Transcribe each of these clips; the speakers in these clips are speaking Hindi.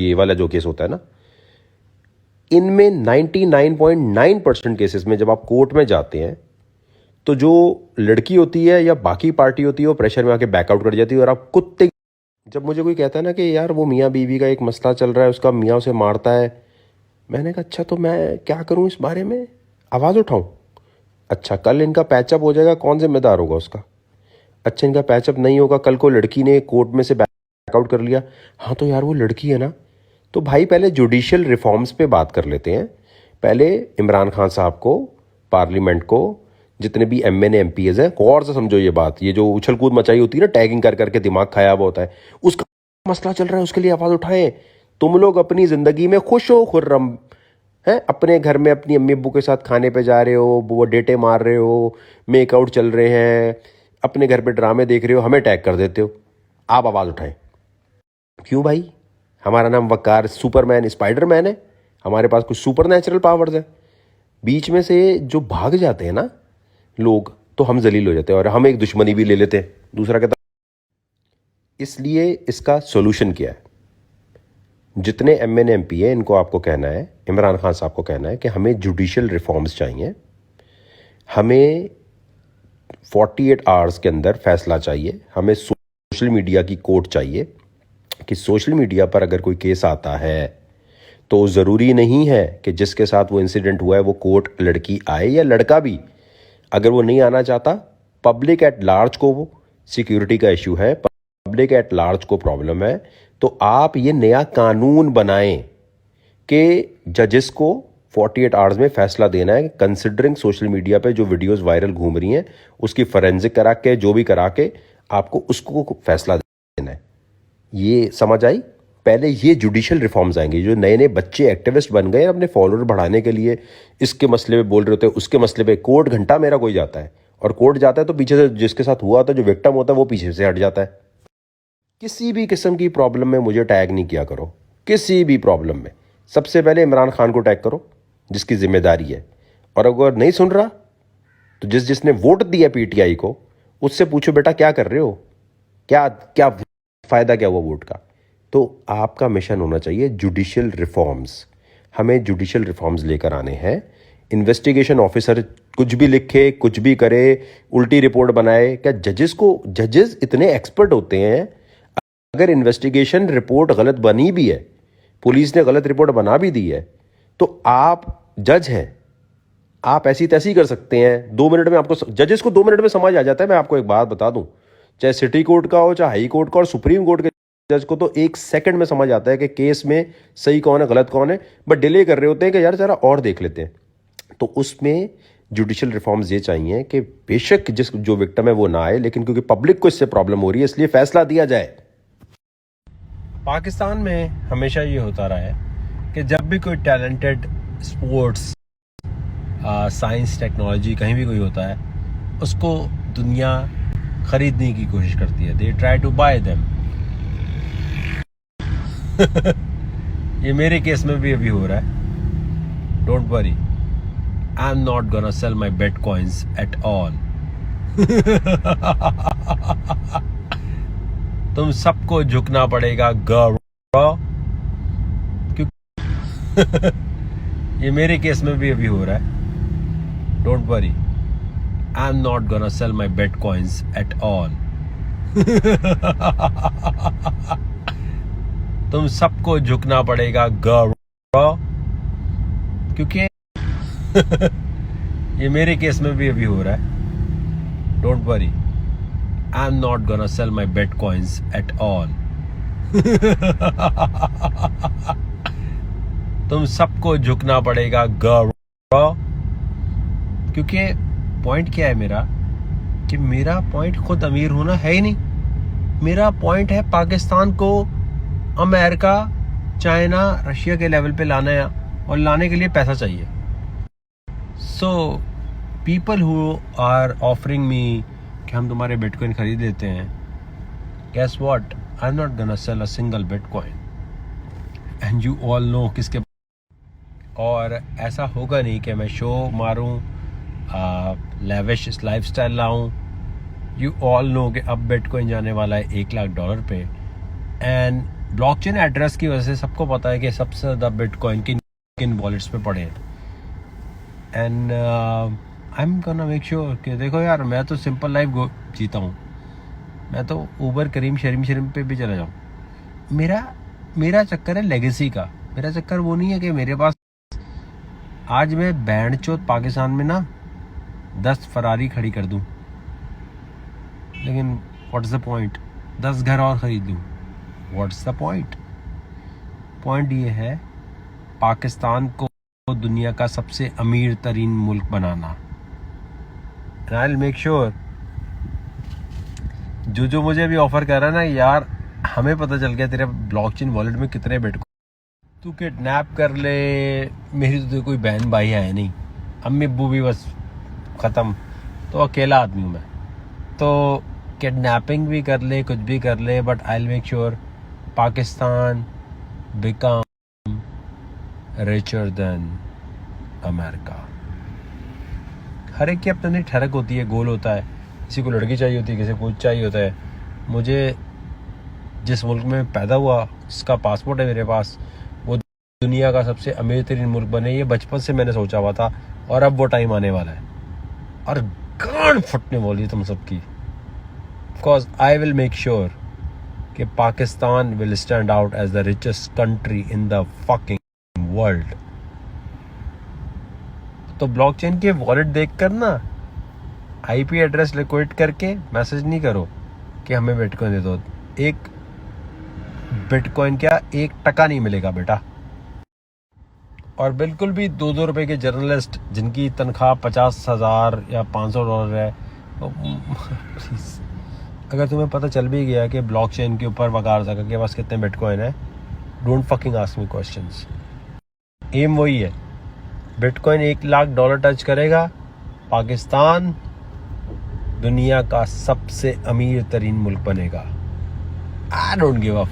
ये वाला जो केस होता है ना, इनमें 99.9% केसेस में जब आप कोर्ट में जाते हैं तो जो लड़की होती है या बाकी पार्टी होती है वो प्रेशर में आके बैकआउट कर जाती है और आप कुत्ते। जब मुझे कोई कहता है ना कि यार वो मियाँ बीवी का एक मसला चल रहा है, उसका मियाँ उसे मारता है, मैंने कहा अच्छा तो मैं क्या करूँ इस बारे में, आवाज़ उठाऊँ? अच्छा कल इनका पैचअप हो जाएगा, कौन जिम्मेदार होगा उसका? अच्छा इनका पैचअप नहीं होगा, कल को लड़की ने कोर्ट में से बैकआउट कर लिया, हाँ तो यार वो लड़की है ना। तो भाई पहले जुडिशियल रिफॉर्म्स पे बात कर लेते हैं। पहले इमरान खान साहब को, पार्लियामेंट को, जितने भी एमएनए एमपीएस हैं, गौर से समझो ये बात, ये जो उछल कूद मचाई होती है ना, टैगिंग कर करके दिमाग खाया हुआ होता है, उसका मसला चल रहा है, उसके लिए आवाज़ उठाएं। तुम लोग अपनी ज़िंदगी में खुश हो, खुर्रम हैं, अपने घर में अपनी अम्मी अब्बू के साथ खाने पे जा रहे हो, वो डेटे मार रहे हो, मेकआउट चल रहे हैं, अपने घर पे ड्रामे देख रहे हो, हमें टैग कर देते हो। आप आवाज़ उठाएं। क्यों भाई? हमारा नाम वकार सुपरमैन स्पाइडरमैन है, हमारे पास कुछ सुपर नेचुरल पावर्स है? बीच में से जो भाग जाते हैं ना लोग, तो हम जलील हो जाते हैं और हम एक दुश्मनी भी ले लेते हैं दूसरा कहता। इसलिए इसका सोल्यूशन क्या है? जितने एमएनए एमपी है इनको आपको कहना है, इमरान खान साहब को कहना है कि हमें जुडिशियल रिफॉर्म्स चाहिए, हमें 48 आवर्स के अंदर फैसला चाहिए, हमें सोशल मीडिया की कोर्ट चाहिए कि सोशल मीडिया पर अगर कोई केस आता है तो ज़रूरी नहीं है कि जिसके साथ वो इंसिडेंट हुआ है वो कोर्ट लड़की आए या लड़का भी। अगर वो नहीं आना चाहता, पब्लिक एट लार्ज को वो सिक्योरिटी का इशू है, पब्लिक एट लार्ज को प्रॉब्लम है, तो आप ये नया कानून बनाएं कि जजेस को 48 आवर्स में फैसला देना है, कंसिडरिंग सोशल मीडिया पे जो वीडियोस वायरल घूम रही हैं उसकी फॉरेंसिक करा के, जो भी करा के आपको उसको फैसला देना है। ये समझ आई? पहले ये जुडिशियल रिफॉर्म्स आएंगे। जो नए नए बच्चे एक्टिविस्ट बन गए अपने फॉलोअर बढ़ाने के लिए, इसके मसले पे बोल रहे होते हैं, उसके मसले पे, कोर्ट घंटा मेरा कोई जाता है और कोर्ट जाता है तो पीछे से जिसके साथ हुआ होता है, जो विक्टिम होता है, वो पीछे से हट जाता है। किसी भी किस्म की प्रॉब्लम में मुझे टैग नहीं किया करो, किसी भी प्रॉब्लम में सबसे पहले इमरान खान को टैग करो जिसकी जिम्मेदारी है। और अगर नहीं सुन रहा तो जिसने वोट दिया पीटीआई को, उससे पूछो बेटा क्या कर रहे हो, क्या क्या फायदा क्या हुआ वोट का। तो आपका मिशन होना चाहिए जुडिशियल रिफॉर्म्स। हमें जुडिशियल रिफॉर्म्स लेकर आने हैं। इन्वेस्टिगेशन ऑफिसर कुछ भी लिखे, कुछ भी करे, उल्टी रिपोर्ट बनाए, क्या जजेस इतने एक्सपर्ट होते हैं? अगर इन्वेस्टिगेशन रिपोर्ट गलत बनी भी है, पुलिस ने गलत रिपोर्ट बना भी दी है, तो आप जज हैं, आप ऐसी तैसी कर सकते हैं 2 मिनट में। आपको जजेस को 2 मिनट में समझ आ जाता है। मैं आपको एक बात बता दूं, चाहे सिटी कोर्ट का हो, चाहे हाई कोर्ट का और सुप्रीम कोर्ट के जज को तो 1 सेकंड में समझ आता है कि केस में सही कौन है, गलत कौन है, बट डिले कर रहे होते हैं कि यार जरा और देख लेते हैं। तो उसमें जुडिशियल रिफॉर्म्स ये चाहिए कि बेशक जो विक्टिम है वो ना आए, लेकिन क्योंकि पब्लिक को इससे प्रॉब्लम हो रही है इसलिए फैसला दिया जाए। पाकिस्तान में हमेशा ये होता रहा है कि जब भी कोई टैलेंटेड स्पोर्ट्स, साइंस, टेक्नोलॉजी कहीं भी कोई होता है, उसको दुनिया खरीदने की कोशिश करती है। They try to buy them. ये मेरे केस में भी अभी हो रहा है। Don't worry, I am not gonna sell my bitcoins at all. तुम सबको झुकना पड़ेगा गर्ल, क्योंकि ये मेरे केस में भी अभी हो रहा है। Don't worry, I am not gonna sell my bitcoins at all. तुम सबको झुकना पड़ेगा गर्ल, क्योंकि ये मेरे केस में भी अभी हो रहा है। Don't worry, I am not gonna sell my bitcoins at all. तुम सबको झुकना पड़ेगा गर्ल, क्योंकि पॉइंट क्या है मेरा, कि मेरा पॉइंट खुद अमीर होना है ही नहीं। मेरा पॉइंट है पाकिस्तान को अमेरिका, चाइना, रशिया के लेवल पे लाना है, और लाने के लिए पैसा चाहिए। So people who are offering me कि हम तुम्हारे बिटकॉइन खरीद लेते हैं, guess what, I'm not gonna sell a single bitcoin and you all know किसके। और ऐसा होगा नहीं कि मैं शो मारूं, लेविश लाइफस्टाइल लाऊं। यू ऑल नो कि अब बिटकॉइन जाने वाला है $1 लाख पे, एंड ब्लॉकचेन एड्रेस की वजह से सबको पता है कि सबसे ज़्यादा बिटकॉइन किन वॉलेट्स पे पड़े हैं। And I am gonna make sure कि देखो यार, मैं तो सिंपल लाइफ जीता हूँ। मैं तो ऊबर करीम शरीम पे भी चला जाऊँ। मेरा चक्कर है लेगेसी का। मेरा चक्कर वो नहीं है कि मेरे पास आज मैं बैंड चौथ पाकिस्तान में ना 10 फरारी खड़ी कर दूँ, लेकिन व्हाट्स द पॉइंट? 10 घर और ख़रीद लूँ, व्हाट्स द पॉइंट? पॉइंट ये है पाकिस्तान को दुनिया का सबसे अमीर तरीन मुल्क बनाना। And I will make sure जो मुझे अभी ऑफर कर रहा है ना, यार हमें पता चल गया तेरे ब्लॉकचेन वॉलेट में कितने बिटकॉइन, तू किडनैप कर ले। मेरी तो कोई बहन भाई है नहीं, अम्मी अब्बू भी बस ख़त्म, तो अकेला आदमी हूँ मैं। तो किडनैपिंग भी कर ले, कुछ भी कर ले, but I will make sure Pakistan become richer than America. हर एक की अपनी ठरक होती है, गोल होता है। किसी को लड़की चाहिए होती है, किसी को कुछ चाहिए होता है। मुझे जिस मुल्क में पैदा हुआ, जिसका पासपोर्ट है मेरे पास, वो दुनिया का सबसे अमीर तरीन मुल्क बने, ये बचपन से मैंने सोचा हुआ था, और अब वो टाइम आने वाला है और गांड फटने वाली है तुम सबकी। Because I will make sure कि Pakistan will stand out as the richest country in the fucking world. तो ब्लॉकचेन के वॉलेट देखकर ना आईपी एड्रेस लिक्विड करके मैसेज नहीं करो कि हमें बिटकॉइन दे दो। एक बिटकॉइन क्या, 1 टका नहीं मिलेगा बेटा। और बिल्कुल भी 2-2 रुपए के जर्नलिस्ट जिनकी तनख्वाह 50,000 या $500 है, प्लीज, अगर तुम्हें पता चल भी गया कि ब्लॉकचेन के ऊपर वकार सका के पास कितने बिटकॉइन है, don't fucking ask me questions. एम वही है, बिटकॉइन $1 लाख टच करेगा, पाकिस्तान दुनिया का सबसे अमीर तरीन मुल्क बनेगा। आई don't give a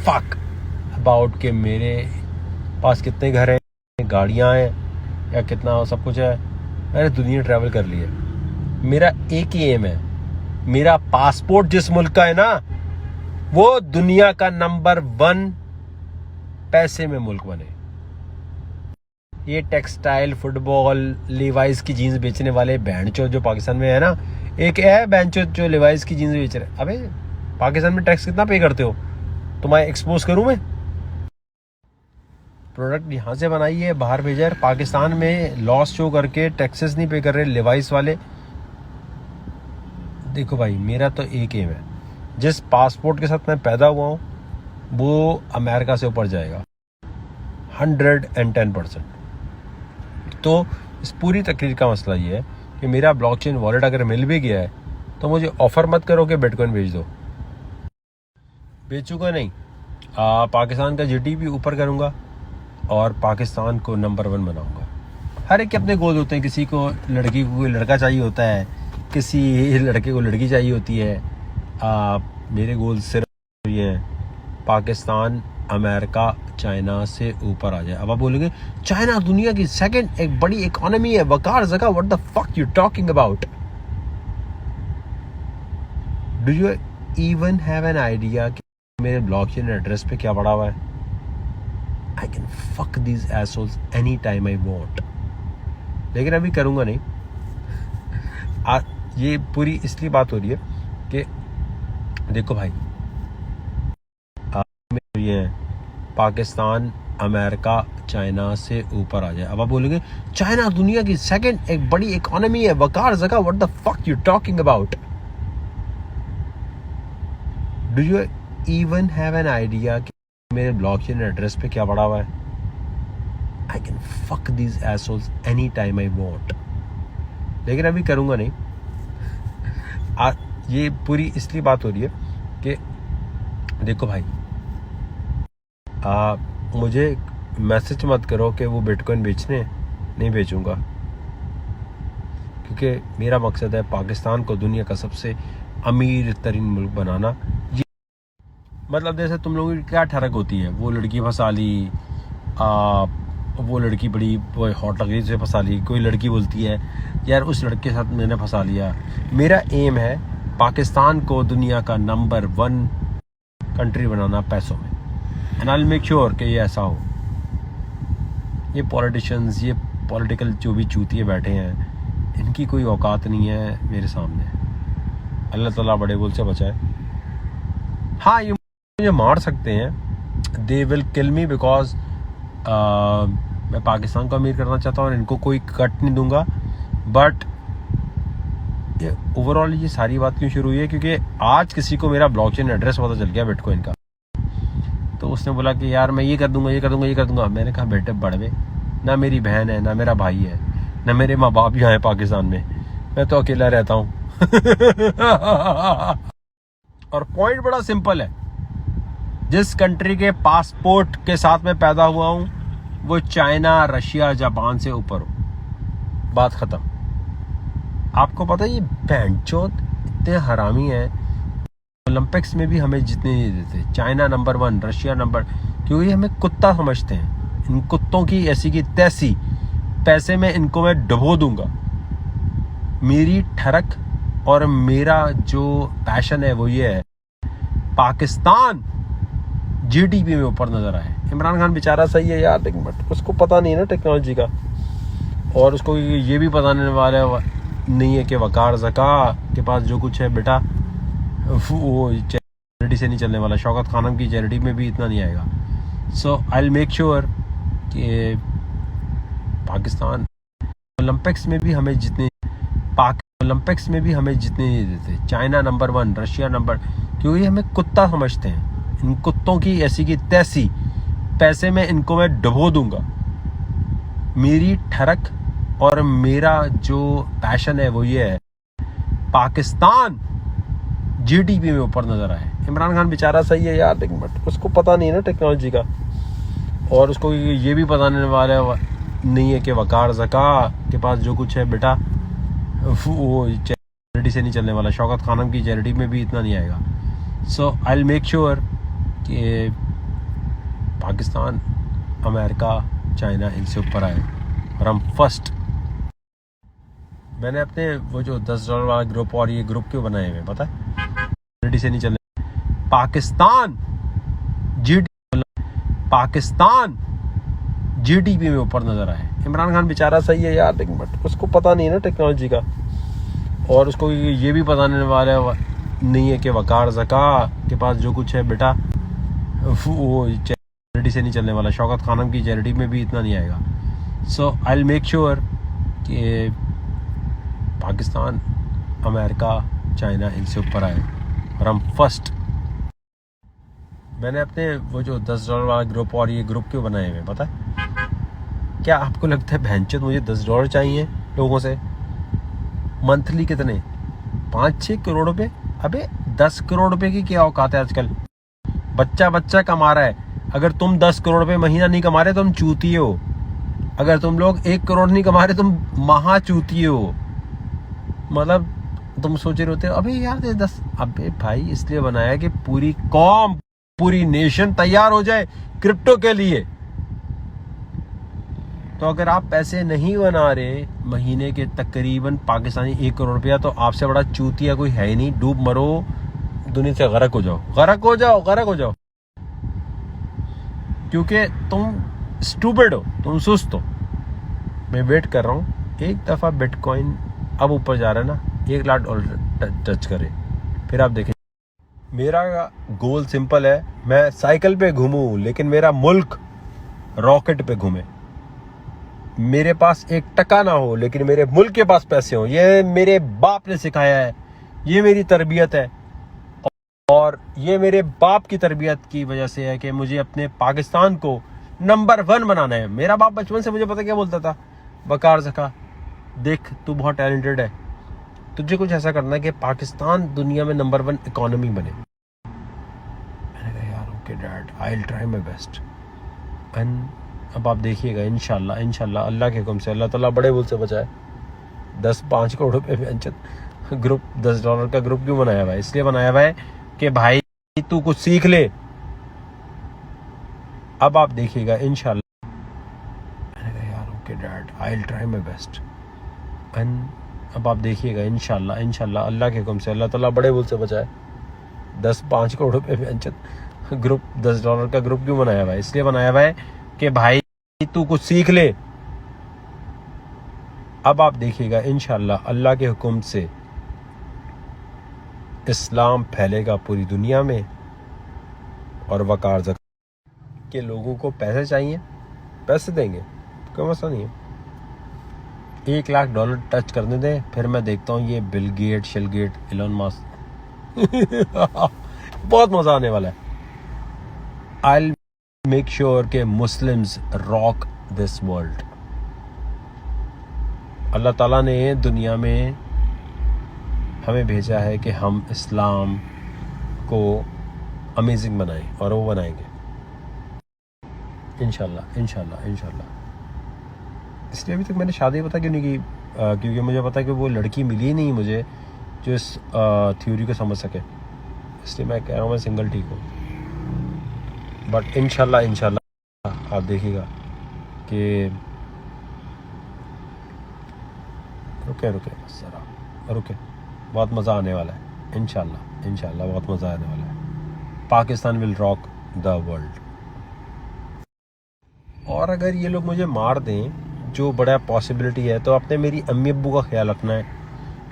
fuck about के मेरे पास कितने घर हैं, गाड़ियां हैं या कितना सब कुछ है। मैंने दुनिया ट्रैवल कर ली है। मेरा एक ही एम है, मेरा पासपोर्ट जिस मुल्क का है ना, वो दुनिया का नंबर 1 पैसे में मुल्क बने। ये टेक्सटाइल, फुटबॉल, लिवाइस की जीन्स बेचने वाले बैंचो जो पाकिस्तान में है ना, एक है बैंचो जो लिवाइस की जीन्स बेच रहे। अबे पाकिस्तान में टैक्स कितना पे करते हो? तुम्हें एक्सपोज करूं मैं? प्रोडक्ट यहाँ से बनाई है, बाहर भेजा है, पाकिस्तान में लॉस शो करके टैक्सेस नहीं पे कर रहे लिवाइस वाले। देखो भाई, मेरा तो एक एम है, जिस पासपोर्ट के साथ मैं पैदा हुआ हूँ वो अमेरिका से ऊपर जाएगा 110%। तो इस पूरी तकरीर का मसला ये है कि मेरा ब्लॉकचेन वॉलेट अगर मिल भी गया है तो मुझे ऑफर मत करो कि बिटकॉइन बेच दो। बेचूंगा नहीं, पाकिस्तान का जीडीपी ऊपर करूंगा और पाकिस्तान को नंबर 1 बनाऊंगा। हर एक के अपने गोल होते हैं। किसी को लड़की को कोई लड़का चाहिए होता है, किसी लड़के को लड़की चाहिए होती है। मेरे गोल सिर्फ ये हैं, पाकिस्तान अमेरिका चाइना से ऊपर आ जाए। अब आप बोलोगे चाइना दुनिया की सेकंड एक बड़ी इकोनॉमी है, वकार जगह, what the fuck you talking about? Do you even have an idea कि मेरे ब्लॉकचेन एड्रेस पे क्या पड़ा हुआ है? I can fuck these assholes any time I want, लेकिन अभी करूंगा नहीं। ये पूरी इसलिए बात हो रही है कि देखो भाई, ये पाकिस्तान अमेरिका चाइना से ऊपर आ जाए। अब आप बोलोगे चाइना दुनिया की सेकंड एक बड़ी इकोनॉमी है, वकार जगह, what the fuck you talking about? Do you even have an idea कि मेरे ब्लॉकचेन एड्रेस पे क्या पड़ा हुआ है? I can fuck these assholes any time I want, लेकिन अभी करूंगा नहीं। ये पूरी इसलिए बात हो रही है कि देखो भाई, मुझे मैसेज मत करो कि वो बिटकॉइन बेचने, नहीं बेचूंगा, क्योंकि मेरा मकसद है पाकिस्तान को दुनिया का सबसे अमीर तरीन मुल्क बनाना। ये मतलब जैसे तुम लोगों की क्या ठरक होती है, वो लड़की फंसा ली, वो लड़की बड़ी हॉट लग रही से फंसा ली, कोई लड़की बोलती है यार उस लड़के के साथ मैंने फंसा लिया। मेरा एम है पाकिस्तान को दुनिया का नंबर 1 कंट्री बनाना पैसों में। And I will make sure कि ये ऐसा हो। ये पॉलिटिशियंस, ये पॉलिटिकल जो भी चूतिए बैठे हैं, इनकी कोई औकात नहीं है मेरे सामने। अल्लाह ताला बड़े बोल से बचाए। हाँ, ये मुझे मार सकते हैं, they will kill me because मैं पाकिस्तान को अमीर करना चाहता हूँ और इनको कोई कट नहीं दूंगा। बट ओवरऑल ये सारी बात क्यों शुरू हुई है, क्योंकि आज किसी को मेरा ब्लॉकचेन एड्रेस पता चल गया बिटकॉइन का। तो उसने बोला कि यार मैं ये कर दूंगा, ये कर दूंगा, ये कर दूंगा। मैंने कहा बेटे बड़वे, ना मेरी बहन है, ना मेरा भाई है, ना मेरे माँ बाप यहाँ है पाकिस्तान में, मैं तो अकेला रहता हूँ। और पॉइंट बड़ा सिंपल है, जिस कंट्री के पासपोर्ट के साथ मैं पैदा हुआ हूँ वो चाइना, रशिया, जापान से ऊपर हो। बात खत्म। आपको पता है ये भैंचोद इतने हरामी हैं, ओलंपिक्स में भी हमें जितने नहीं देते। चाइना नंबर 1, रशिया नंबर, क्योंकि हमें कुत्ता समझते हैं। इन कुत्तों की ऐसी की तैसी पैसे में इनको मैं डुबो दूंगा। मेरी ठरक और मेरा जो पैशन है वो ये है, पाकिस्तान जीडीपी में ऊपर नजर आए। इमरान खान बेचारा सही है यार, लेकिन बट उसको पता नहीं है ना टेक्नोलॉजी का, और उसको ये भी पता नहीं है कि वकार ज़का के पास जो कुछ है बेटा वो चैरिटी से नहीं चलने वाला। शौकत खानम की चैरिटी में भी इतना नहीं आएगा। सो आई विल मेक श्योर कि पाकिस्तान ओलंपिक्स में भी हमें जितने नहीं देते। चाइना नंबर 1, रशिया नंबर, क्योंकि हमें कुत्ता समझते हैं। इन कुत्तों की ऐसी की तैसी पैसे में इनको मैं डुबो दूंगा। मेरी ठरक और मेरा जो पैशन है वो ये है, पाकिस्तान जीडीपी में ऊपर नजर आए। इमरान खान बेचारा सही है यार, लेकिन बट उसको पता नहीं है ना टेक्नोलॉजी का, और उसको ये भी पता नहीं है कि वकार ज़का के पास जो कुछ है बेटा वो चैरिटी से नहीं चलने वाला। शौकत खानम की चैरिटी में भी इतना नहीं आएगा। सो आई विल मेक श्योर कि पाकिस्तान, अमेरिका, चाइना इनसे ऊपर आए और हम फर्स्ट। मैंने अपने वो जो $10 वाला ग्रुप, और ये ग्रुप क्यों बनाए हुए पता है, चैरिटी से नहीं चलने। पाकिस्तान जीडीपी में ऊपर नजर आए। इमरान खान बेचारा सही है यार, लेकिन बट उसको पता नहीं है ना टेक्नोलॉजी का, और उसको ये भी पता नहीं है कि वकार ज़का के पास जो कुछ है बेटा वो चैरिटी से नहीं चलने वाला। शौकत खानम की चैरिटी में भी इतना नहीं आएगा। सो आई विल मेक श्योर कि पाकिस्तान, अमेरिका, चाइना इनसे ऊपर आए और हम फर्स्ट। मैंने अपने वो जो $10 वाला ग्रुप, और ये ग्रुप क्यों बनाए हुए पता है, क्या आपको लगता है भैंचोद मुझे $10 चाहिए लोगों से? मंथली कितने, 5-6 करोड़ रुपए? अबे 10 करोड़ रुपए की क्या औकात है आजकल? बच्चा कमा रहा है। अगर तुम 10 करोड़ रुपए महीना नहीं कमा रहे तुम चूतिए हो। अगर तुम लोग 1 करोड़ नहीं कमा रहे तुम महा चूतिए हो। मतलब तुम सोच रहे होते हो अबे यार 10, अबे भाई इसलिए बनाया कि पूरी कौम, पूरी नेशन तैयार हो जाए क्रिप्टो के लिए। तो अगर आप पैसे नहीं बना रहे महीने के तकरीबन पाकिस्तानी 1 करोड़ रुपया, तो आपसे बड़ा चूतिया कोई है ही नहीं। डूब मरो, दुनिया से गरक हो जाओ, क्योंकि तुम स्टूपिड हो, तुम सुस्त हो। मैं वेट कर रहा हूँ, एक दफा बिटकॉइन अब ऊपर जा रहा है ना, 1 लाख डॉलर टच करे, फिर आप देखें। मेरा गोल सिंपल है, मैं साइकिल पे घूमूं लेकिन मेरा मुल्क रॉकेट पे घूमे। मेरे पास 1 टका ना हो लेकिन मेरे मुल्क के पास पैसे हो। ये मेरे बाप ने सिखाया है, ये मेरी तरबियत है, और ये मेरे बाप की तरबियत की वजह से है कि मुझे अपने पाकिस्तान को नंबर 1 बनाना है। मेरा बाप बचपन से मुझे पता क्या बोलता था, वकार ज़का देख तू बहुत टैलेंटेड है, तुझे कुछ ऐसा करना है कि पाकिस्तान दुनिया में नंबर 1 इकोनॉमी बने। मैंने कहा यार okay dad, I will try my best. And अब आप देखिएगा इंशाल्लाह अल्लाह के हुक्म से, अल्लाह ताला बड़े भूल से बचाए। 5 करोड़ रुपए ग्रुप, $10 का ग्रुप क्यों बनाया हुआ है? इसलिए बनाया हुआ है कि भाई तू कुछ सीख ले। अब आप देखिएगा इंशाल्लाह। मैंने कहा यार okay dad, I will try my best. And अब आप देखिएगा इंशाल्लाह अल्लाह के हुक्म से, अल्लाह ताला बड़े भूल से बचाए। 5 करोड़ रुपए ग्रुप $10 का ग्रुप क्यों बनाया हुआ है? इसलिए बनाया हुआ है कि भाई तू कुछ सीख ले। अब आप देखिएगा इंशाल्लाह अल्लाह के हुक्म से इस्लाम फैलेगा पूरी दुनिया में। और वकार ज़कात के लोगों को पैसे चाहिए, पैसे देंगे, कोई मसला नहीं है। $1 लाख टच करने दें, फिर मैं देखता हूँ ये बिल गेट, शिल गेट, इलॉन मस्क बहुत मजा आने वाला है। आई मेक श्योर के मुस्लिम्स रॉक दिस वर्ल्ड। अल्लाह ताला ने दुनिया में हमें भेजा है कि हम इस्लाम को अमेजिंग बनाएं, और वो बनाएंगे इंशाल्लाह इंशाल्लाह इंशाल्लाह। इसलिए अभी तक मैंने शादी पता क्यों नहीं की, क्योंकि मुझे पता है कि वो लड़की मिली नहीं मुझे जो इस थ्योरी को समझ सके। इसलिए मैं कह रहा हूँ मैं सिंगल ठीक हूँ। बट इंशाल्लाह इंशाल्लाह आप देखिएगा कि रुके ज़रा रुके, बहुत मज़ा आने वाला है इंशाल्लाह इंशाल्लाह, बहुत मज़ा आने वाला है। Pakistan will rock the world. और अगर ये लोग मुझे मार दें, जो बड़ा पॉसिबिलिटी है, तो आपने मेरी अम्मी अब्बू का ख्याल रखना है,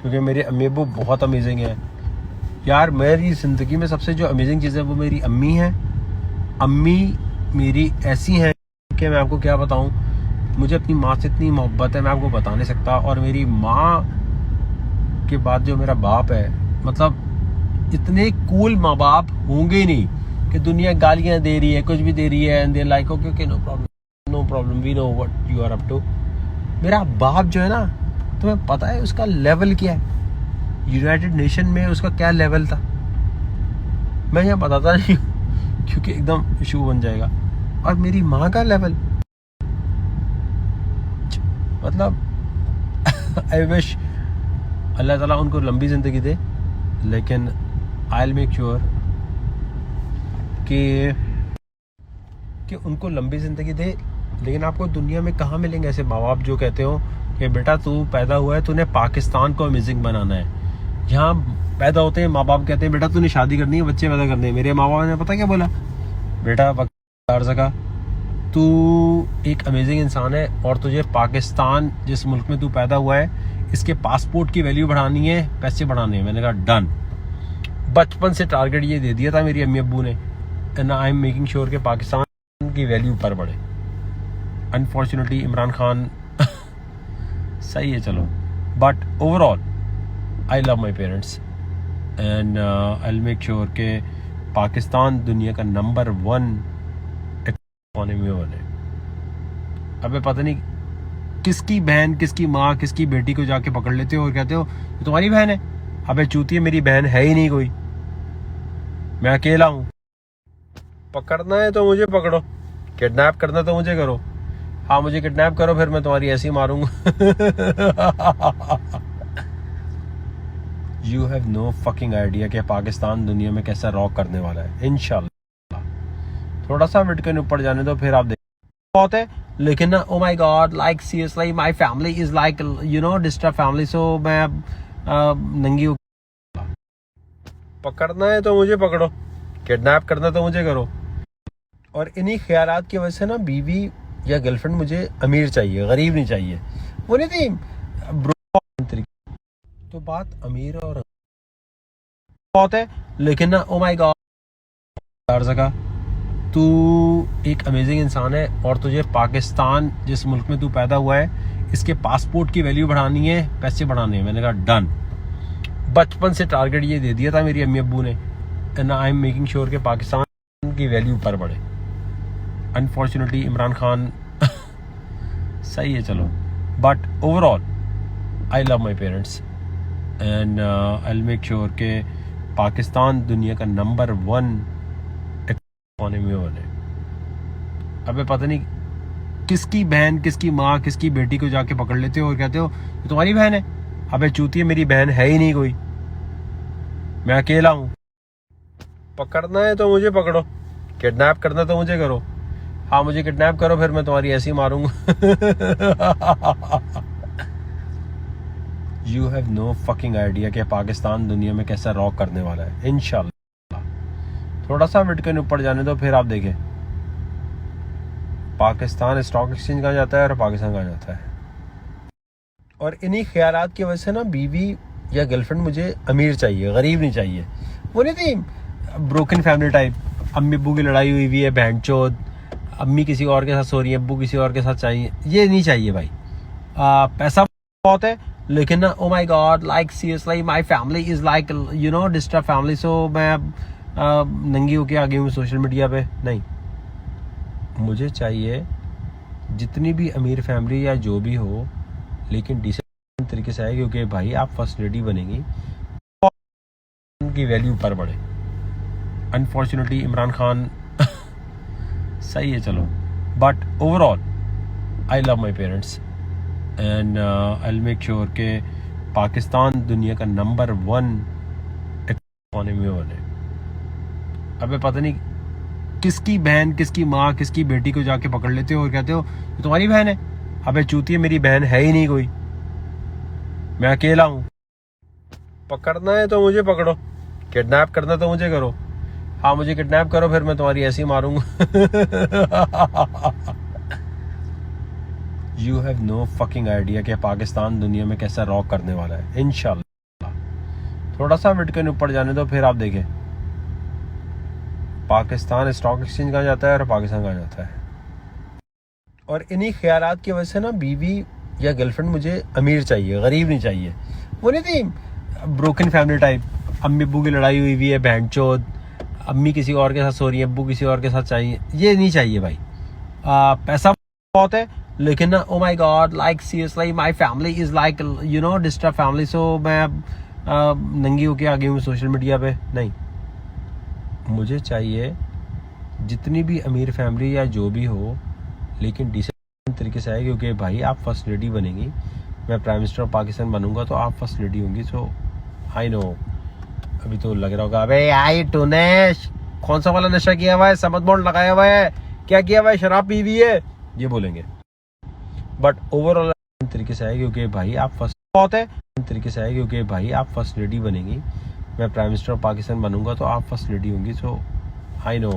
क्योंकि मेरे अम्मी अब्बू बहुत अमेजिंग है यार। मेरी ज़िंदगी में सबसे जो अमेजिंग चीज़ है वो मेरी अम्मी है। अम्मी मेरी ऐसी हैं कि मैं आपको क्या बताऊं, मुझे अपनी माँ से इतनी मोहब्बत है मैं आपको बता नहीं सकता। और मेरी माँ के बाद जो मेरा बाप है, मतलब इतने कूल माँ बाप होंगे ही नहीं कि दुनिया गालियाँ दे रही है, कुछ भी दे रही है, and they like okay no problem we know what you are up to. मेरा बाप जो है ना, तुम्हें पता है उसका लेवल क्या है? यूनाइटेड नेशन में उसका क्या लेवल था, मैं यहाँ बताता नहीं हूँ क्योंकि एकदम इशू बन जाएगा। और मेरी माँ का लेवल, मतलब आई विश अल्लाह ताला उनको लंबी ज़िंदगी दे, लेकिन आई विल मेक श्योर कि उनको लंबी ज़िंदगी दे। लेकिन आपको दुनिया में कहाँ मिलेंगे ऐसे माँ बाप जो कहते हो कि बेटा तू पैदा हुआ है, तूने पाकिस्तान को अमेजिंग बनाना है। यहाँ पैदा होते हैं माँ बाप कहते हैं बेटा तूने शादी करनी है, बच्चे पैदा करने हैं। मेरे माँ बाप ने पता क्या बोला, बेटा वकार ज़कात तू एक अमेजिंग इंसान है, और तुझे पाकिस्तान जिस मुल्क में तू पैदा हुआ है इसके पासपोर्ट की वैल्यू बढ़ानी है, पैसे बढ़ाने हैं। मैंने कहा डन। बचपन से टारगेट ये दे दिया था मेरी अम्मी अब्बू ने, and I am making sure कि पाकिस्तान की वैल्यू पर बढ़े। अनफॉर्चुनेटली इमरान खान सही है चलो, but overall I love my parents and I will make sure के पाकिस्तान दुनिया का नंबर 1 इकोनॉमी में बने। अबे पता नहीं किसकी बहन, किसकी माँ, किसकी बेटी को जाके पकड़ लेते हो और कहते हो ये तुम्हारी बहन है। अबे चूतिए, मेरी बहन है ही नहीं कोई, मैं अकेला हूँ। पकड़ना है तो मुझे पकड़ो, किडनैप करना तो मुझे करो। हाँ मुझे किडनैप करो, फिर मैं तुम्हारी ऐसी मारूंगा। You have no fucking idea कि पाकिस्तान दुनिया में कैसा रॉक करने वाला है इंशाल्लाह। थोड़ा सा बिटकॉइन ऊपर जाने दो, फिर आप बहुत है। लेकिन ना oh my god, like seriously my family is like you know disturb family, so मैं नंगी पकड़ना है तो मुझे पकड़ो, किडनैप करना तो मुझे करो। और इन्हीं ख्यालात की वजह से ना बीवी या गर्लफ्रेंड मुझे अमीर चाहिए, गरीब नहीं चाहिए। वो नहीं थी तो बात अमीर और बहुत है। लेकिन ना ओ माय गॉड, तू एक अमेजिंग इंसान है, और तुझे पाकिस्तान जिस मुल्क में तू पैदा हुआ है इसके पासपोर्ट की वैल्यू बढ़ानी है, पैसे बढ़ाने हैं। मैंने कहा डन। बचपन से टारगेट ये दे दिया था मेरी अम्मी अब्बू ने, and I am making sure कि पाकिस्तान की वैल्यू पर बढ़े। अनफॉर्चुनेटली इमरान खान सही है चलो, but overall I love my parents and I will make sure के पाकिस्तान दुनिया का नंबर 1 इकोनॉमी में बने। अबे पता नहीं किसकी बहन, किसकी माँ, किसकी बेटी को जाके पकड़ लेते हो और कहते हो ये तुम्हारी बहन है। अबे चूतिए, मेरी बहन है ही नहीं कोई, मैं अकेला हूँ। पकड़ना है तो मुझे पकड़ो, किडनैप करना तो मुझे करो। हाँ मुझे किडनैप करो, फिर मैं तुम्हारी ऐसी मारूंगा। You have no fucking idea कि पाकिस्तान दुनिया में कैसा रॉक करने वाला है इंशाल्लाह। थोड़ा सा बिटकॉइन ऊपर जाने दो, फिर आप देखें पाकिस्तान स्टॉक एक्सचेंज कहाँ जाता है और पाकिस्तान कहाँ जाता है। और इन्हीं ख्यालात की वजह से ना बीवी या गर्लफ्रेंड मुझे अमीर चाहिए, गरीब नहीं चाहिए। वो नहीं थी ब्रोकन फैमिली टाइप, अम्मी अब्बू की लड़ाई हुई हुई है, बहन चोद, अम्मी किसी और के साथ सो रही है, अब्बू किसी और के साथ चाहिए, ये नहीं चाहिए भाई। पैसा बहुत है लेकिन ना, oh my god, like seriously my family is like you know disturb family, so मैं नंगी होके आ गई हूँ सोशल मीडिया पे। नहीं, मुझे चाहिए जितनी भी अमीर फैमिली या जो भी हो, लेकिन डिसेंट तरीके से आए, क्योंकि भाई आप फर्स्ट लेडी बनेंगी, उनकी वैल्यू ऊपर बढ़े। अनफॉर्चुनेटली इमरान खान सही है चलो, but overall I love my parents and I will make sure के पाकिस्तान दुनिया का नंबर 1 इकोनॉमी में बने। अबे पता नहीं किसकी बहन, किसकी माँ, किसकी बेटी को जाके पकड़ लेते हो और कहते हो ये तुम्हारी बहन है। अबे चूतिए, मेरी बहन है ही नहीं कोई, मैं अकेला हूँ। पकड़ना है तो मुझे पकड़ो, किडनैप करना तो मुझे करो। हाँ मुझे किडनैप करो, फिर मैं तुम्हारी ऐसी मारूंगा। You have no fucking idea कि पाकिस्तान दुनिया में कैसा रॉक करने वाला है इंशाल्लाह। थोड़ा सा बिटकॉइन ऊपर जाने दो, फिर आप देखें पाकिस्तान स्टॉक एक्सचेंज कहाँ जाता है और पाकिस्तान कहाँ जाता है। और इन्हीं ख्यालात की वजह से ना बीवी या गर्लफ्रेंड मुझे अमीर चाहिए, गरीब नहीं चाहिए। वो नहीं थी ब्रोकन फैमिली टाइप, अम्मी अब्बू की लड़ाई हुई हुई है, बहन चोद, अम्मी किसी और के साथ सो रही है, अब्बू किसी और के साथ चाहिए, ये नहीं चाहिए भाई। पैसा बहुत है लेकिन ना, oh my god, like seriously my family is like you know disturb family, so मैं नंगी होके आ गई हूँ सोशल मीडिया पे। नहीं, मुझे चाहिए जितनी भी अमीर फैमिली या जो भी हो, लेकिन डिसेंट तरीके से आए, क्योंकि भाई आप फर्स्ट लेडी बनेंगी, मैं प्राइम मिनिस्टर ऑफ पाकिस्तान बनूंगा तो आप फर्स्ट लेडी होंगी। सो आई नो अभी तो लग रहा होगा अबे यार टूनेश कौन सा वाला नशा किया हुआ है, समझ बोर्ड लगाया हुआ है, क्या किया हुआ है, शराब पी हुई है, ये बोलेंगे। बट ओवरऑल तरीके से आए, क्योंकि भाई आप फर्स्ट बहुत है तरीके से आए, क्योंकि भाई आप फर्स्ट लेडी बनेंगी, मैं प्राइम मिनिस्टर ऑफ पाकिस्तान बनूंगा तो आप फर्स्ट लेडी होंगी। सो आई नो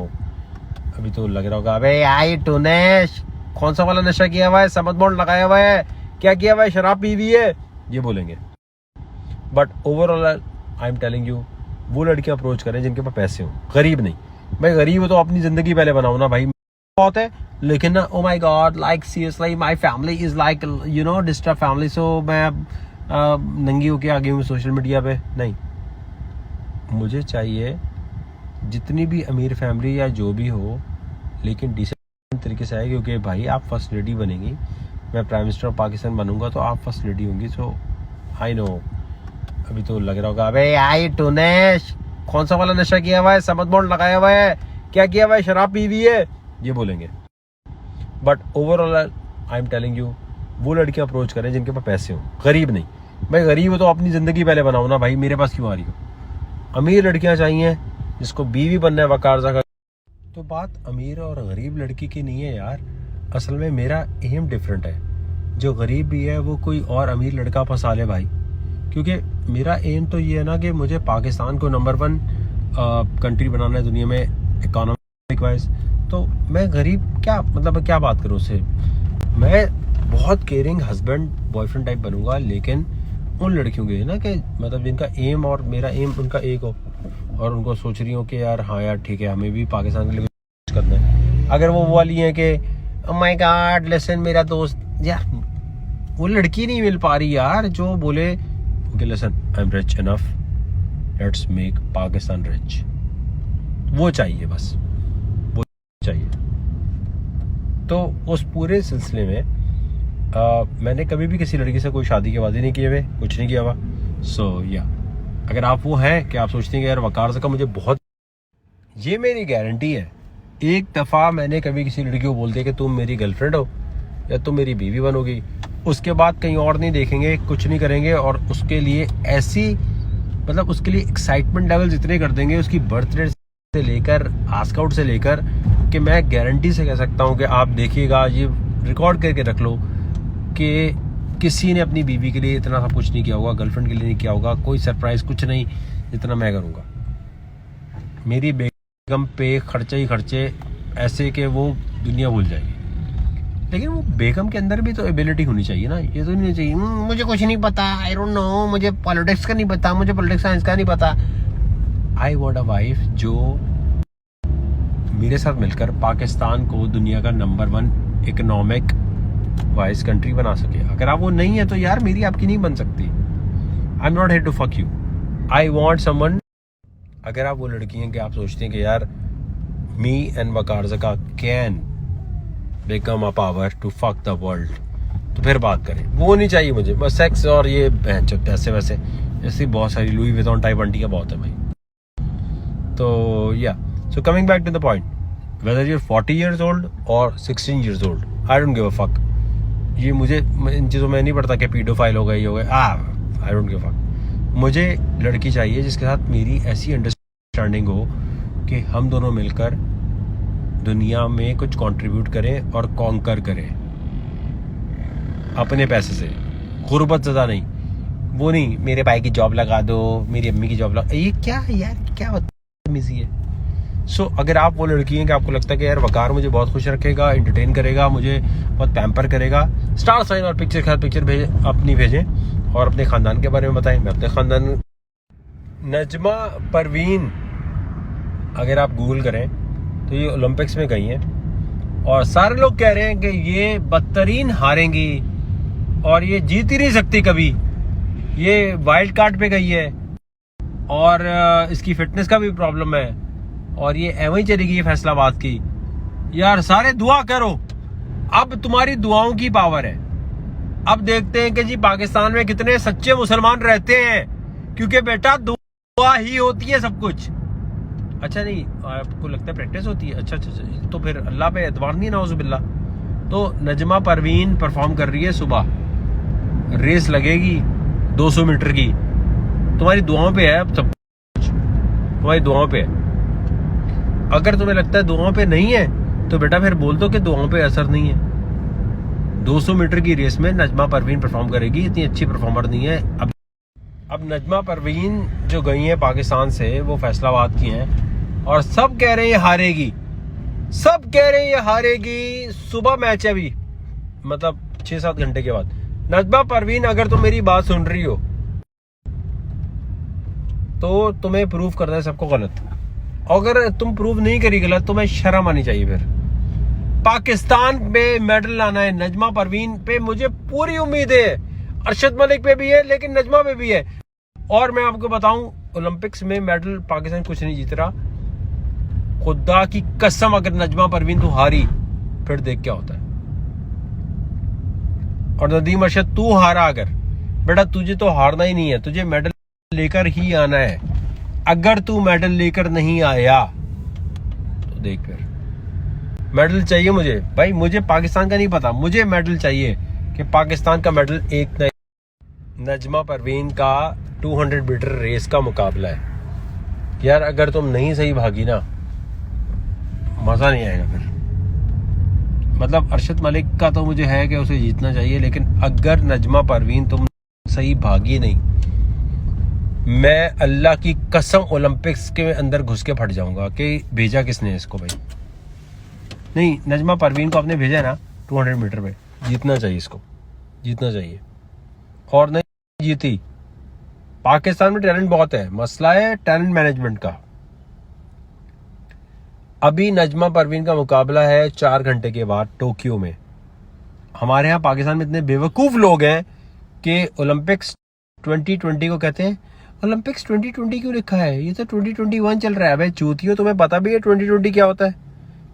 अभी तो लग रहा होगा अबे यार टूनेश कौन सा वाला नशा किया हुआ है, समझ बोर्ड लगाया हुआ है, क्या किया हुआ है, शराब पी हुई है, ये बोलेंगे। But overall I am telling you, वो लड़कियां अप्रोच करें जिनके पास पैसे हो, गरीब नहीं। भाई गरीब हो तो अपनी जिंदगी पहले बनाओ ना भाई। बहुत है लेकिन ना, oh my god, like seriously my family is like you know disturb family, so मैं नंगी होके आ गई हूँ सोशल मीडिया पे। नहीं, मुझे चाहिए जितनी भी अमीर फैमिली या जो भी हो, लेकिन डिसेंट तरीके से आए, क्योंकि भाई आप फर्स्ट लेडी बनेंगी, मैं प्राइम मिनिस्टर ऑफ पाकिस्तान बनूंगा तो आप फर्स्ट लेडी होंगी। सो आई नो अभी तो लग रहा होगा अबे यार टूनेश कौन सा वाला नशा किया हुआ है, समझ बोर्ड लगाया हुआ है, क्या किया हुआ है, शराब पी हुई है, ये बोलेंगे। But overall I am telling you, वो लड़कियां अप्रोच करें जिनके पास पैसे हो, गरीब नहीं। भाई गरीब हो तो अपनी जिंदगी पहले बनाओ ना भाई, मेरे पास क्यों आ रही हो। अमीर लड़कियां चाहिए जिसको बीवी बनना है वकारजा का। तो बात अमीर और गरीब लड़की की नहीं है यार, असल में मेरा एम डिफरेंट है। जो गरीब भी है वो कोई और अमीर लड़का फंसा ले भाई, क्योंकि मेरा एम तो ये है ना कि मुझे पाकिस्तान को नंबर 1 कंट्री बनाना है दुनिया में इकोनॉमिक वाइज। तो मैं गरीब क्या मतलब क्या बात करूँ उससे, मैं बहुत केयरिंग हस्बैंड बॉयफ्रेंड टाइप बनूंगा, लेकिन उन लड़कियों के लिए ना कि मतलब जिनका एम और मेरा एम उनका एक हो, और उनको सोच रही हूँ कि यार हाँ यार ठीक है हमें भी पाकिस्तान के लिए कुछ करना है। अगर वो वाली है कि ओह माय गॉड लिसन मेरा दोस्त, यार वो लड़की नहीं मिल पा रही यार जो बोले okay listen I am rich enough, let's make Pakistan rich. वो चाहिए, बस वो चाहिए। तो उस पूरे सिलसिले में मैंने कभी भी किसी लड़की से कोई शादी के वादे नहीं किए हुए, कुछ नहीं किया हुआ। सो या अगर आप वो हैं कि आप सोचते हैं कि यार वकार का मुझे बहुत, ये मेरी गारंटी है, एक दफ़ा मैंने कभी किसी लड़की को बोल दिया कि तुम मेरी गर्लफ्रेंड हो या तुम मेरी बीवी बनोगी, उसके बाद कहीं और नहीं देखेंगे, कुछ नहीं करेंगे, और उसके लिए ऐसी मतलब उसके लिए एक्साइटमेंट लेवल इतने कर देंगे उसकी बर्थडे से लेकर आस्काउट से लेकर, कि मैं गारंटी से कह सकता हूँ कि आप देखिएगा, ये रिकॉर्ड करके रख लो कि किसी ने अपनी बीवी के लिए इतना सब कुछ नहीं किया होगा, गर्लफ्रेंड के लिए नहीं किया होगा, कोई सरप्राइज कुछ नहीं जितना मैं करूँगा। मेरी बेगम पे खर्चे ही खर्चे ऐसे कि वो दुनिया भूल जाएगी। लेकिन वो बेगम के अंदर भी तो एबिलिटी होनी चाहिए ना। ये तो नहीं चाहिए मुझे कुछ नहीं पता, आई डोंट नो, मुझे पॉलिटिक्स का नहीं पता, मुझे पॉलिटिक्स साइंस का नहीं पता। आई वांट अ वाइफ जो मेरे साथ मिलकर पाकिस्तान को दुनिया का नंबर 1 इकोनॉमिक वाइज कंट्री बना सके। अगर आप वो नहीं है तो यार मेरी आपकी नहीं बन सकती। I am not here to fuck you, I want someone. अगर आप वो लड़की हैं कि आप सोचते हैं कि यार me and Waqar Zaka can become a power to fuck the world, तो फिर बात करें। वो नहीं चाहिए मुझे बस सेक्स और ये पैसे वैसे ऐसी बहुत सारी लुई विटॉन टाइप आंटी का बहुत है भाई। तो या so coming back to the point, whether your 40 years old और 16 years old, I don't give a fuck. ये मुझे इन चीज़ों में नहीं पड़ता कि पीडोफाइल हो गए, आई डोंट गिव अ फक। मुझे लड़की चाहिए जिसके साथ मेरी ऐसी अंडरस्टैंडिंग हो कि हम दोनों मिलकर दुनिया में कुछ कंट्रीब्यूट करें और कॉन्कर करें अपने पैसे से, गुर्बत ज़्यादा नहीं। वो नहीं मेरे भाई की जॉब लगा दो, मेरी अम्मी की जॉब लगा, ये क्या है यार, क्या बदतमीजी है। सो अगर आप वो लड़की हैं कि आपको लगता है कि यार वकार मुझे बहुत खुश रखेगा, एंटरटेन करेगा, मुझे बहुत पैम्पर करेगा, स्टार साइन और पिक्चर के साथ पिक्चर अपनी भेजें और अपने ख़ानदान के बारे में बताएं। मैं अपने ख़ानदान, नजमा परवीन अगर आप गूगल करें तो ये ओलंपिक्स में गई हैं और सारे लोग कह रहे हैं कि ये बदतरीन हारेंगी और ये जीत ही नहीं सकती कभी, ये वाइल्ड कार्ड पे गई है और इसकी फिटनेस का भी प्रॉब्लम है और ये एवं ही चलेगी ये फैसलाबाद की। यार सारे दुआ करो, अब तुम्हारी दुआओं की पावर है। अब देखते हैं कि जी पाकिस्तान में कितने सच्चे मुसलमान रहते हैं, क्योंकि बेटा दुआ ही होती है सब कुछ। अच्छा नहीं, आपको लगता है प्रैक्टिस होती है? अच्छा, तो फिर अल्लाह पे एतबार नहीं, नाउज़ुबिल्लाह। तो नजमा परवीन परफॉर्म कर रही है, सुबह रेस लगेगी 200 मीटर की, तुम्हारी दुआओं पे है, अब सब कुछ तुम्हारी दुआओं पे है। अगर तुम्हें लगता है दुआओं पे नहीं है तो बेटा फिर बोल दो कि दुआओं पे असर नहीं है। 200 मीटर की रेस में नजमा परवीन परफॉर्म करेगी, इतनी अच्छी परफॉर्मर नहीं है। अब नजमा परवीन जो गई हैं पाकिस्तान से, वो फैसलाबाद की हैं और सब कह रहे हैं ये हारेगी, सब कह रहे हैं ये हारेगी। सुबह मैच है अभी, मतलब 6-7 घंटे के बाद। नजमा परवीन अगर तुम मेरी बात सुन रही हो तो तुम्हें प्रूव करना है सबको गलत। अगर तुम प्रूव नहीं करी गलत तो मैं शर्म आनी चाहिए। फिर पाकिस्तान में मेडल लाना है, नजमा परवीन पे मुझे पूरी उम्मीद है, अरशद मलिक पे भी है लेकिन नजमा पे भी है। और मैं आपको बताऊं, ओलंपिक्स में मेडल पाकिस्तान कुछ नहीं जीत रहा, खुदा की कसम। अगर नजमा परवीन तू हारी फिर देख क्या होता है। और नदीम अरशद तू हारा, अगर बेटा तुझे तो हारना ही नहीं है, तुझे मेडल लेकर ही आना है। अगर तू मेडल लेकर नहीं आया तो देख फिर। मेडल चाहिए मुझे भाई, मुझे पाकिस्तान का नहीं पता, मुझे मेडल चाहिए कि पाकिस्तान का मेडल एक नहीं। नजमा परवीन का 200 मीटर रेस का मुकाबला है यार, अगर तुम नहीं सही भागी ना मजा नहीं आएगा फिर। मतलब अरशद मलिक का तो मुझे है कि उसे जीतना चाहिए, लेकिन अगर नजमा परवीन तुम सही भागी नहीं, मैं अल्लाह की कसम ओलंपिक्स के अंदर घुस के फट जाऊंगा कि भेजा किसने इसको भाई। नहीं, नजमा परवीन को आपने भेजा ना 200 मीटर पे, जीतना चाहिए, इसको जीतना चाहिए। और नहीं जीती, पाकिस्तान में टैलेंट बहुत है, मसला है टैलेंट मैनेजमेंट का। अभी नजमा परवीन का मुकाबला है 4 घंटे के बाद टोक्यो में। हमारे यहाँ पाकिस्तान में इतने बेवकूफ लोग हैं कि ओलंपिक्स 2020 को कहते हैं ओलंपिक्स 2020 क्यों लिखा है, ये तो 2021 चल रहा है। भाई चूतियों, तुम्हें पता भी है 2020 क्या होता है?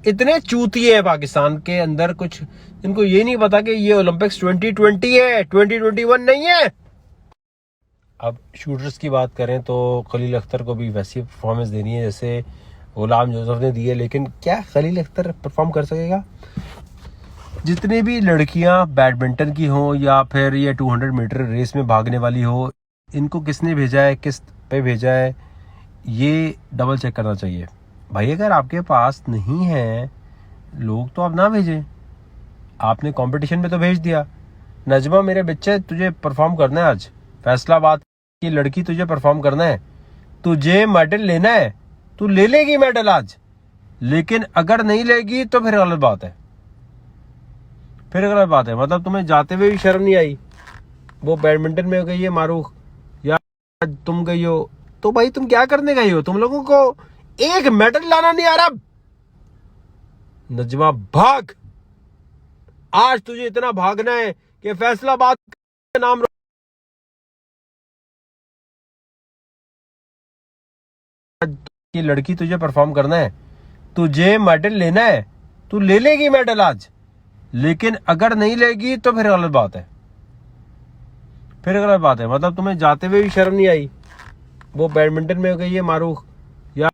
इतने चूतिए हैं पाकिस्तान के अंदर कुछ, इनको ये नहीं पता कि ये ओलंपिक्स 2020 है, 2021 नहीं है। अब शूटर्स की बात करें तो खलील अख्तर को भी वैसी परफॉर्मेंस देनी है जैसे गुलाम जोसफ ने दी है, लेकिन क्या खलील अख्तर परफॉर्म कर सकेगा? जितने भी लड़कियां बैडमिंटन की हो या फिर ये 200 मीटर रेस में भागने वाली हो, इनको किसने भेजा है, किस पे भेजा है, ये डबल चेक करना चाहिए भाई। अगर आपके पास नहीं है लोग तो आप ना भेजें। आपने कंपटीशन में तो भेज दिया। नजमा मेरे बच्चे, तुझे परफॉर्म करना है आज, फैसलाबाद की लड़की तुझे परफॉर्म करना है, तुझे मेडल लेना है, तू ले लेगी मेडल आज। लेकिन अगर नहीं लेगी तो फिर गलत बात है, फिर गलत बात है। मतलब तुम्हें जाते हुए भी शर्म नहीं आई। वो बैडमिंटन में गई है मारूख, या तुम गई हो, तो भाई तुम क्या करने गई हो? तुम लोगों को एक मेडल लाना नहीं आ रहा? नजमा भाग, आज तुझे इतना भागना है कि फैसलाबाद का नाम की लड़की तुझे परफॉर्म करना है, तुझे मेडल लेना है, तू ले लेगी मेडल आज। लेकिन अगर नहीं लेगी तो फिर गलत बात है, फिर गलत बात है। मतलब तुम्हें जाते हुए भी शर्म नहीं आई। वो बैडमिंटन में गई है मारूख, या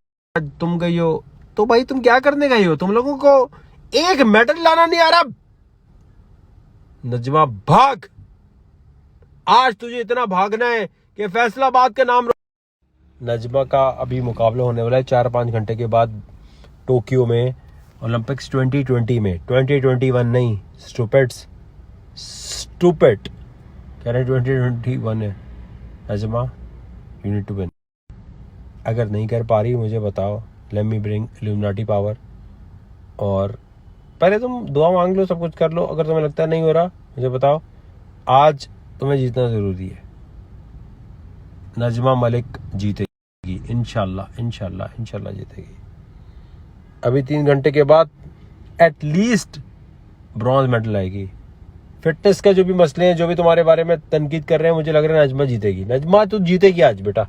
तुम गई हो, तो भाई तुम क्या करने गई हो? तुम लोगों को एक मेडल लाना नहीं आ रहा? नजमा भाग, आज तुझे इतना भागना है कि फैसलाबाद का नाम। नजमा का अभी मुकाबला होने वाला है 4-5 घंटे के बाद टोक्यो में, ओलंपिक्स 2020 में, 2021 नहीं, स्टूपिड कह रहे 2021 है। Najma you need to win. अगर नहीं कर पा रही मुझे बताओ, let me bring Illuminati power, और पहले तुम दुआ मांग लो, सब कुछ कर लो। अगर तुम्हें लगता है नहीं हो रहा मुझे बताओ, आज तुम्हें जीतना जरूरी है। नजमा मलिक जीतेगी इंशाल्लाह, इंशाल्लाह, इंशाल्लाह जीतेगी। अभी 3 घंटे के बाद एटलीस्ट ब्रॉन्ज मेडल आएगी। फिटनेस का जो भी मसले हैं, जो भी तुम्हारे बारे में तनकीद कर रहे हैं, मुझे लग रहा है नजमा जीतेगी। नजमा तू जीतेगी आज बेटा।